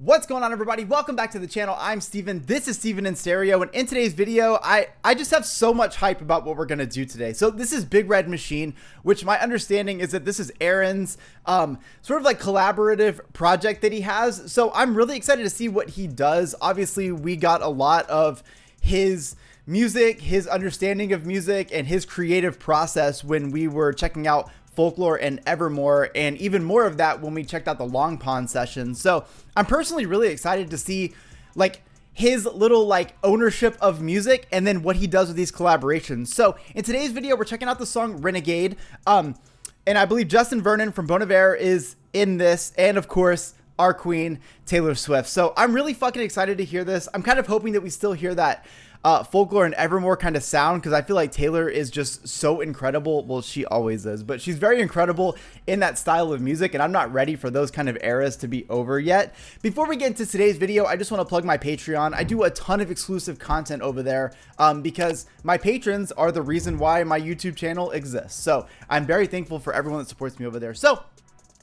What's going on, everybody? Welcome back to the channel. I'm Steven. This is Steven in Stereo, and in today's video, I just have so much hype about what we're gonna do today. So this is Big Red Machine, which my understanding is that this is Aaron's sort of like collaborative project that he has. So I'm really excited to see what he does. Obviously, we got a lot of his music, his understanding of music, and his creative process when we were checking out Folklore and Evermore, and even more of that when we checked out the Long Pond session. So I'm personally really excited to see like his little like ownership of music and then what he does with these collaborations. So in today's video, we're checking out the song Renegade. And I believe Justin Vernon from Bon Iver is in this, and of course our queen Taylor Swift. So I'm really fucking excited to hear this. I'm kind of hoping that we still hear that Folklore and Evermore kind of sound, because I feel like Taylor is just so incredible. Well, she always is, but she's very incredible in that style of music, and I'm not ready for those kind of eras to be over yet. Before we get into today's video, I just want to plug my Patreon. I do a ton of exclusive content over there because my patrons are the reason why my YouTube channel exists. So I'm very thankful for everyone that supports me over there. So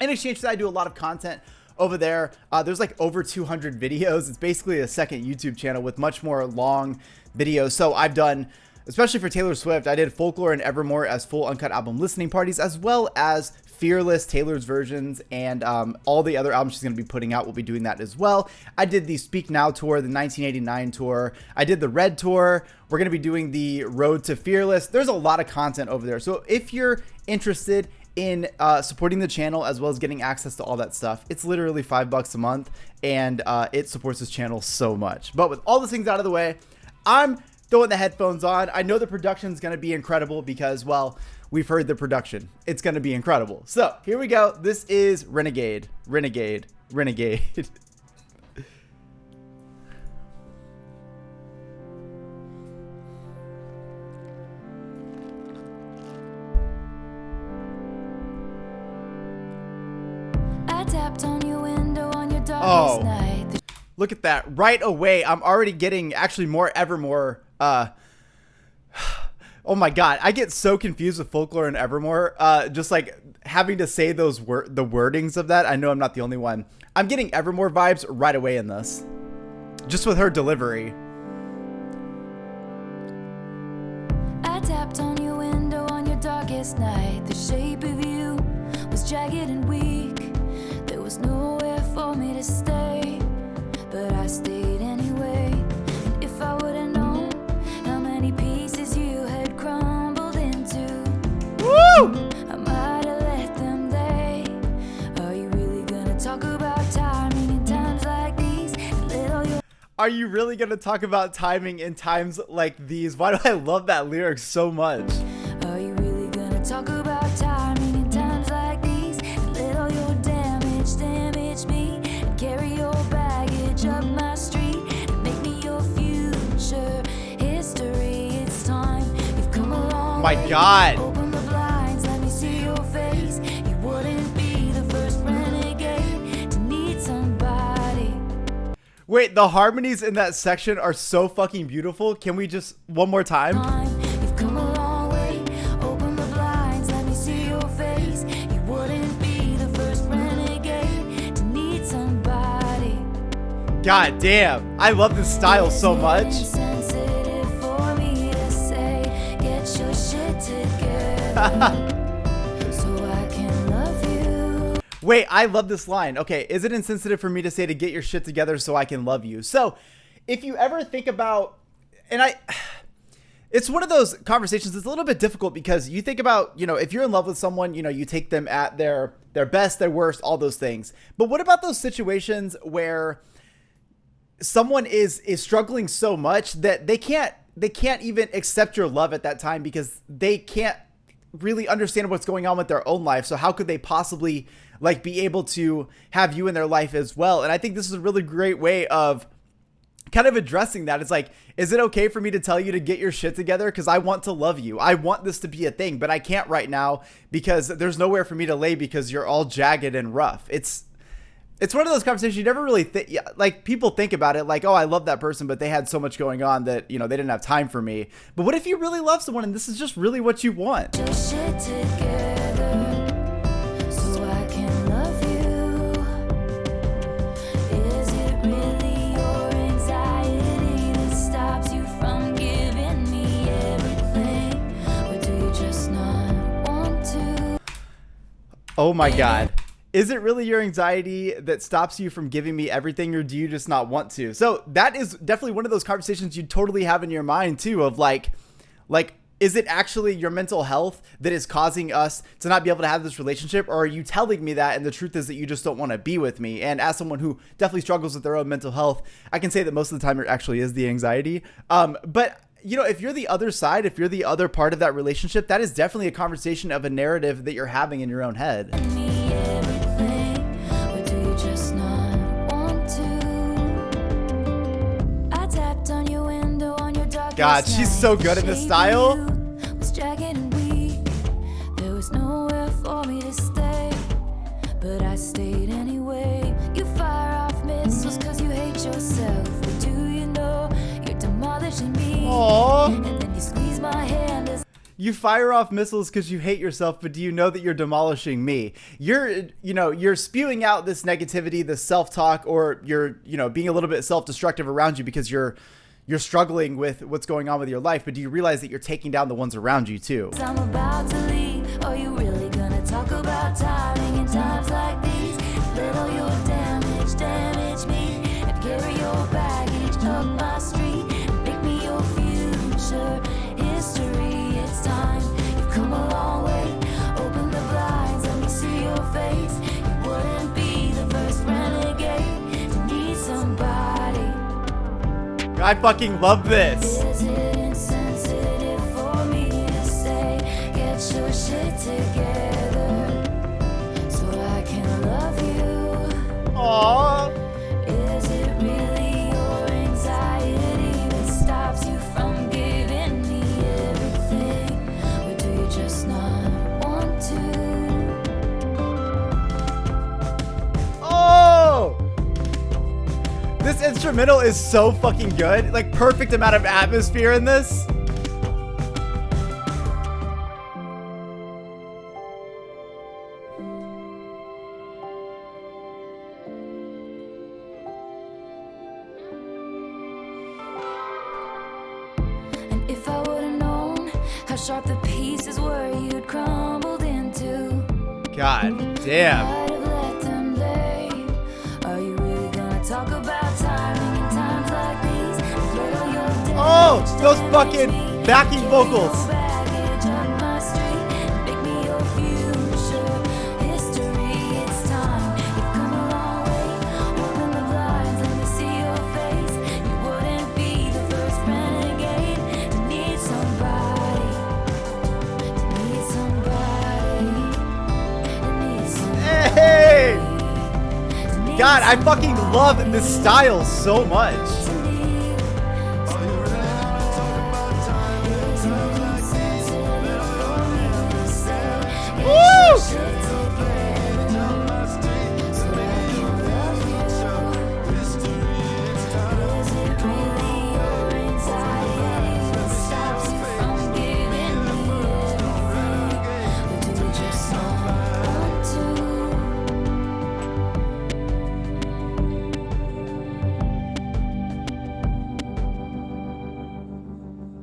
in exchange for that, I do a lot of content over there. There's like over 200 videos. It's basically a second YouTube channel with much more long videos. So I've done, especially for Taylor Swift, I did Folklore and Evermore as full uncut album listening parties, as well as Fearless, Taylor's versions, and all the other albums she's going to be putting out. We'll be doing that as well. I did the Speak Now tour, the 1989 tour. I did the Red tour. We're going to be doing the Road to Fearless. There's a lot of content over there. So if you're interested in supporting the channel as well as getting access to all that stuff, it's literally $5 a month, and it supports this channel so much. But with all the things out of the way, I'm throwing the headphones on. I know the production's going to be incredible because, well, we've heard the production. It's going to be incredible. So here we go. This is Renegade, Renegade, Renegade. Tapped on your window on your darkest night. Look at that. Right away, I'm already getting actually more Evermore. Oh my god, I get so confused with Folklore and Evermore. Just like having to say those the wordings of that. I know I'm not the only one. I'm getting Evermore vibes right away in this, just with her delivery. I tapped on your window on your darkest night. The shape of you was jagged and weak. There was nowhere for me to stay, but I stayed anyway. And if I would have known how many pieces you had crumbled into, woo! I might have let them lay. Are you really gonna talk about timing in times like these? Are you really gonna talk about timing in times like these? Why do I love that lyric so much? Are you really gonna talk about timing in times like these? Let all your damage me and carry your baggage up my street and make me your future history. It's time. You've come a long my way. god. Open the blinds, let me see your face. You wouldn't be the first renegade to need somebody. Wait, the harmonies in that section are so fucking beautiful. Can we just one more time? You've come a long way. Open the blinds, let me see your face. You wouldn't be the first renegade to need somebody. God damn, I love this style so much. Insensitive for me to say, get your shit together. So I can love you. Wait, I love this line. Okay, is it insensitive for me to say to get your shit together so I can love you? So if you ever think about, and it's one of those conversations that's a little bit difficult because you think about, you know, if you're in love with someone, you know, you take them at their best, their worst, all those things. But what about those situations where someone is struggling so much that they can't even accept your love at that time because they can't really understand what's going on with their own life. So how could they possibly like be able to have you in their life as well? And I think this is a really great way of kind of addressing that. It's like, is it okay for me to tell you to get your shit together? Because I want to love you. I want this to be a thing, but I can't right now because there's nowhere for me to lay because you're all jagged and rough. It's one of those conversations you never really think, like people think about it like, oh, I love that person, but they had so much going on that, you know, they didn't have time for me. But what if you really love someone and this is just really what you want? Your shit together so I can love you. Is it Oh my God. Is it really your anxiety that stops you from giving me everything, or do you just not want to? So that is definitely one of those conversations you totally have in your mind too, of like, is it actually your mental health that is causing us to not be able to have this relationship? Or are you telling me that, and the truth is that you just don't want to be with me? And as someone who definitely struggles with their own mental health, I can say that most of the time it actually is the anxiety. But you know, if you're the other side, if you're the other part of that relationship, that is definitely a conversation of a narrative that you're having in your own head. God, she's so good in this style. There was nowhere for me to stay, but I stayed anyway. You fire off missiles cause you hate yourself, but do you know you're demolishing me? Aww. And then you squeeze my hand as You fire off missiles because you hate yourself, but do you know that you're demolishing me? You're spewing out this negativity, this self-talk, or you're, being a little bit self-destructive around you because you're struggling with what's going on with your life, but do you realize that you're taking down the ones around you too? I'm about to leave. Are you really gonna talk about timing in times like these? Little your damage me, and carry your baggage up my street, and make me your future history. It's time, you've come a long way. Open the blinds, let me see your face. You wouldn't be the first renegade to need somebody. I fucking love this. Is it insensitive for me to say, get your shit together so I can love you? Aww. Is it really your anxiety that stops you from giving me everything? Or do you just not want to? Oh! This instrumental is so fucking good. Like, perfect amount of atmosphere in this. And if I would've known how sharp the pieces were you'd crumbled into, God damn. I'd have let them lay. Are you really gonna talk about timing in times like these? Little your Oh, damage those damage fucking me. backing Carry vocals. your baggage up my street, make me your future history. It's time, you've come a long way. Open the blinds, let me see your face. You wouldn't be the first renegade to need somebody, to need somebody, to need somebody. Hey! God, I fucking love this style so much. Woo!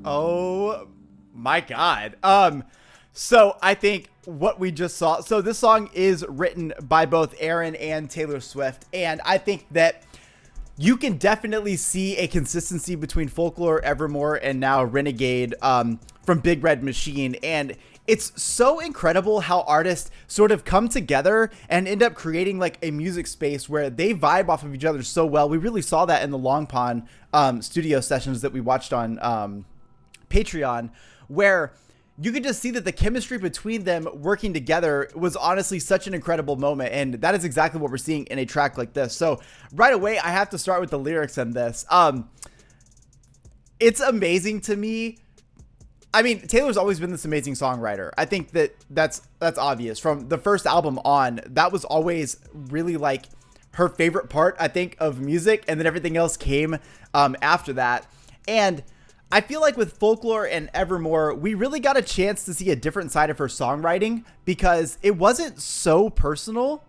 Oh my God. So I think what we just saw, so this song is written by both Aaron and Taylor Swift, and I think that you can definitely see a consistency between Folklore, Evermore, and now Renegade from Big Red Machine. And it's so incredible how artists sort of come together and end up creating like a music space where they vibe off of each other so well. We really saw that in the Long Pond studio sessions that we watched on Patreon, where you could just see that the chemistry between them working together was honestly such an incredible moment. And that is exactly what we're seeing in a track like this. So right away, I have to start with the lyrics in this. It's amazing to me. I mean, Taylor's always been this amazing songwriter. I think that's obvious. From the first album on, that was always really like her favorite part, I think, of music. And then everything else came after that. And I feel like with Folklore and Evermore, we really got a chance to see a different side of her songwriting because it wasn't so personal.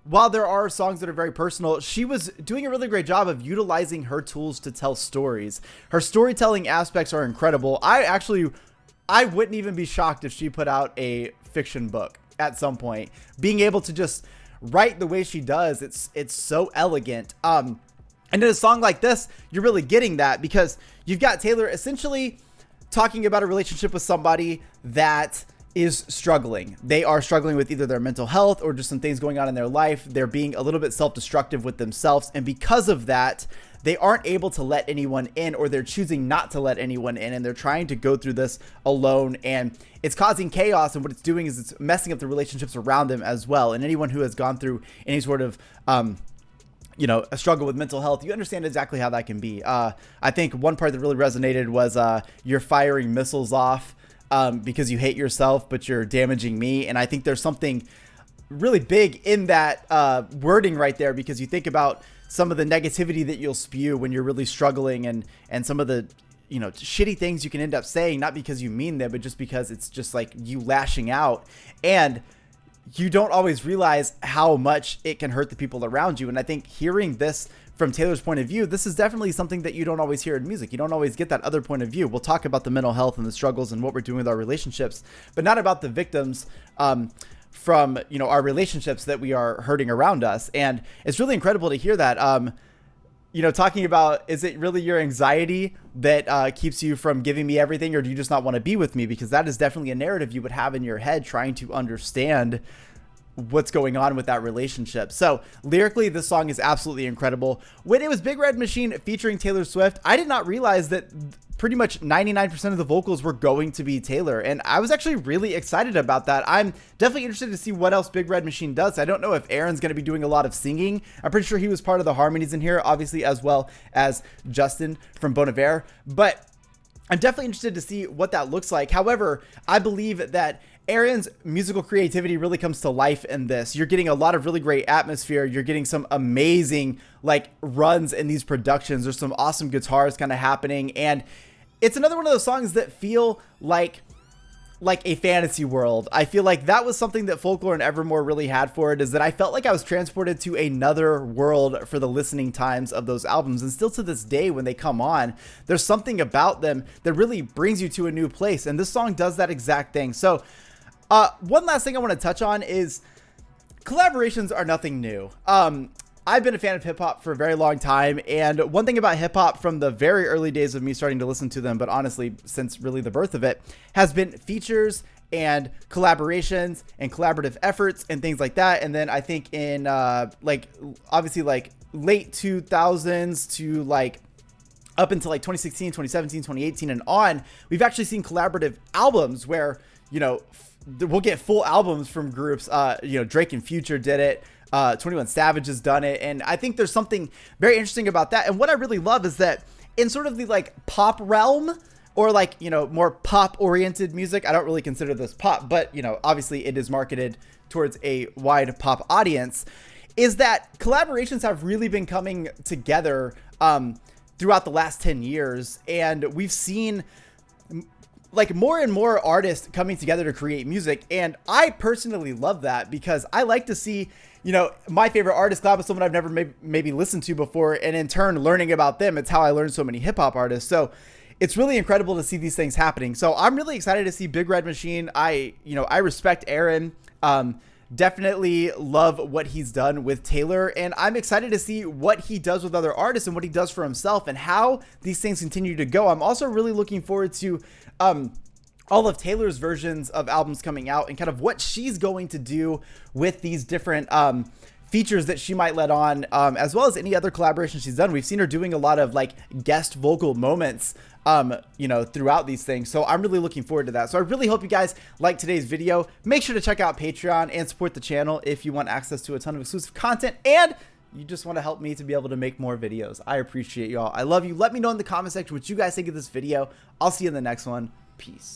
While there are songs that are very personal, she was doing a really great job of utilizing her tools to tell stories. Her storytelling aspects are incredible. I wouldn't even be shocked if she put out a fiction book. at some point. Being able to just write the way she does, it's so elegant. And in a song like this, you're really getting that because you've got Taylor essentially talking about a relationship with somebody that is struggling. They are struggling with either their mental health or just some things going on in their life. They're being a little bit self-destructive with themselves. And because of that, they aren't able to let anyone in, or they're choosing not to let anyone in. And they're trying to go through this alone, and it's causing chaos. And what it's doing is it's messing up the relationships around them as well. And anyone who has gone through any sort of, a struggle with mental health, you understand exactly how that can be. I think one part that really resonated was you're firing missiles off because you hate yourself, but you're damaging me. And I think there's something really big in that wording right there, because you think about some of the negativity that you'll spew when you're really struggling, and some of the shitty things you can end up saying, not because you mean them, but just because it's just like you lashing out, and you don't always realize how much it can hurt the people around you. And I think hearing this from Taylor's point of view, this is definitely something that you don't always hear in music. You don't always get that other point of view. We'll talk about the mental health and the struggles and what we're doing with our relationships, but not about the victims from our relationships that we are hurting around us. And it's really incredible to hear that. Talking about, is it really your anxiety that keeps you from giving me everything, or do you just not want to be with me? Because that is definitely a narrative you would have in your head, trying to understand what's going on with that relationship. So lyrically, this song is absolutely incredible. When it was Big Red Machine featuring Taylor Swift, I did not realize that pretty much 99% of the vocals were going to be Taylor, and I was actually really excited about that. I'm definitely interested to see what else Big Red Machine does. I don't know if Aaron's going to be doing a lot of singing. I'm pretty sure he was part of the harmonies in here, obviously, as well as Justin from Bon Iver, but I'm definitely interested to see what that looks like. However, I believe that Aaron's musical creativity really comes to life in this. You're getting a lot of really great atmosphere. You're getting some amazing runs in these productions. There's some awesome guitars kind of happening, and it's another one of those songs that feel like a fantasy world. I feel like that was something that Folklore and Evermore really had for it, is that I felt like I was transported to another world for the listening times of those albums. And still to this day, when they come on, there's something about them that really brings you to a new place. And this song does that exact thing. So one last thing I want to touch on is collaborations are nothing new. I've been a fan of hip hop for a very long time. And one thing about hip hop from the very early days of me starting to listen to them, but honestly, since really the birth of it, has been features and collaborations and collaborative efforts and things like that. And then I think in obviously late 2000s to up until 2016, 2017, 2018 and on, we've actually seen collaborative albums where, we'll get full albums from groups. Drake and Future did it. 21 Savage has done it. And I think there's something very interesting about that. And what I really love is that in sort of the pop realm, or more pop oriented music, I don't really consider this pop, but obviously it is marketed towards a wide pop audience, is that collaborations have really been coming together throughout the last 10 years. And we've seen more and more artists coming together to create music. And I personally love that, because I like to see, my favorite artist collab with someone I've never maybe listened to before. And in turn, learning about them. It's how I learned so many hip hop artists. So it's really incredible to see these things happening. So I'm really excited to see Big Red Machine. I respect Aaron. Definitely love what he's done with Taylor, and I'm excited to see what he does with other artists and what he does for himself and how these things continue to go. I'm also really looking forward to all of Taylor's versions of albums coming out and kind of what she's going to do with these different features that she might let on, as well as any other collaboration she's done. We've seen her doing a lot of guest vocal moments throughout these things. So I'm really looking forward to that. So I really hope you guys like today's video. Make sure to check out Patreon and support the channel if you want access to a ton of exclusive content, and you just want to help me to be able to make more videos. I appreciate y'all. I love you. Let me know in the comment section what you guys think of this video. I'll see you in the next one. Peace.